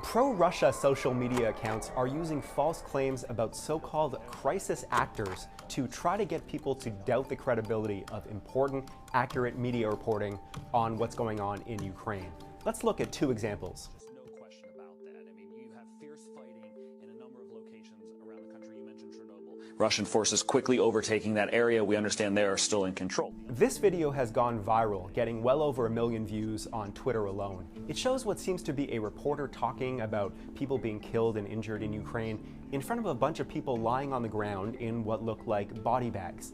Pro-Russia social media accounts are using false claims about so-called crisis actors to try to get people to doubt the credibility of important, accurate media reporting on what's going on in Ukraine. Let's look at two examples. No question about that. I mean, you have fierce fighting in a number of locations around the country. You mentioned Chernobyl. Russian forces quickly overtaking that area. We understand they are still in control. This video has gone viral, getting well over 1 million views on Twitter alone. It shows what seems to be a reporter talking about people being killed and injured in Ukraine in front of a bunch of people lying on the ground in what look like body bags.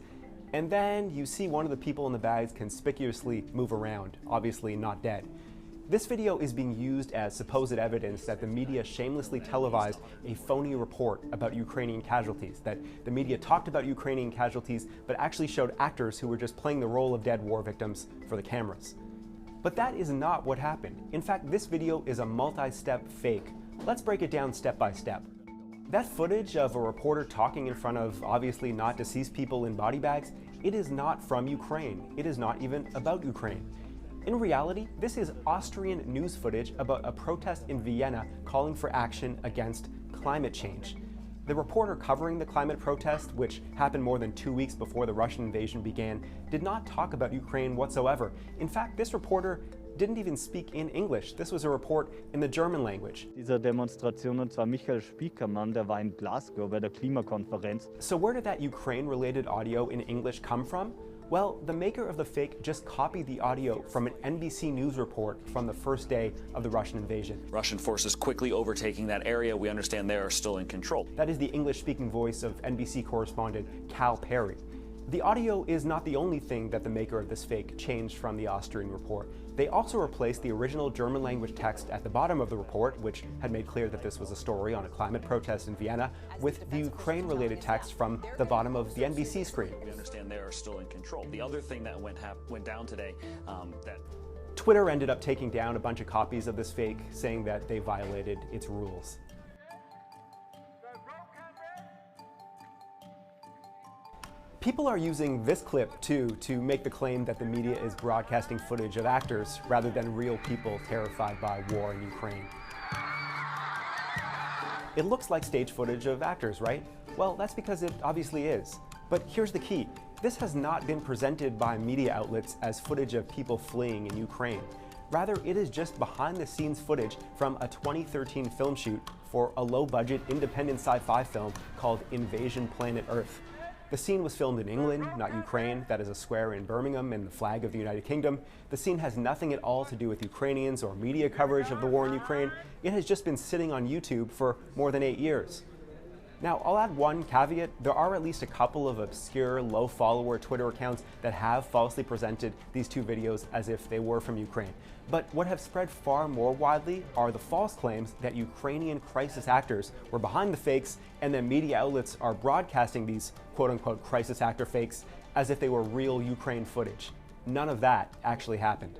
And then you see one of the people in the bags conspicuously move around, obviously not dead. This video is being used as supposed evidence that the media shamelessly televised a phony report about Ukrainian casualties, that the media talked about Ukrainian casualties but actually showed actors who were just playing the role of dead war victims for the cameras. But that is not what happened. In fact, this video is a multi-step fake. Let's break it down step by step. That footage of a reporter talking in front of obviously not deceased people in body bags, it is not from Ukraine. It is not even about Ukraine. In reality, this is Austrian news footage about a protest in Vienna calling for action against climate change. The reporter covering the climate protest, which happened more than 2 weeks before the Russian invasion began, did not talk about Ukraine whatsoever. In fact, this reporter didn't even speak in English. This was a report in the German language. Dieser Demonstration, und zwar Michael Spiekermann, der war in Glasgow bei der Klimakonferenz. So where did that Ukraine-related audio in English come from? Well, the maker of the fake just copied the audio from an NBC News report from the first day of the Russian invasion. Russian forces quickly overtaking that area. We understand they are still in control. That is the English-speaking voice of NBC correspondent Cal Perry. The audio is not the only thing that the maker of this fake changed from the Austrian report. They also replaced the original German language text at the bottom of the report, which had made clear that this was a story on a climate protest in Vienna, with the Ukraine-related text from the bottom of the NBC screen. We understand they are still in control. The other thing that went down today, that Twitter ended up taking down a bunch of copies of this fake, saying that they violated its rules. People are using this clip, too, to make the claim that the media is broadcasting footage of actors rather than real people terrified by war in Ukraine. It looks like stage footage of actors, right? Well, that's because it obviously is. But here's the key. This has not been presented by media outlets as footage of people fleeing in Ukraine. Rather, it is just behind-the-scenes footage from a 2013 film shoot for a low-budget independent sci-fi film called Invasion Planet Earth. The scene was filmed in England, not Ukraine. That is a square in Birmingham and the flag of the United Kingdom. The scene has nothing at all to do with Ukrainians or media coverage of the war in Ukraine. It has just been sitting on YouTube for more than 8 years. Now, I'll add one caveat. There are at least a couple of obscure, low-follower Twitter accounts that have falsely presented these two videos as if they were from Ukraine. But what have spread far more widely are the false claims that Ukrainian crisis actors were behind the fakes, and that media outlets are broadcasting these quote-unquote crisis actor fakes as if they were real Ukraine footage. None of that actually happened.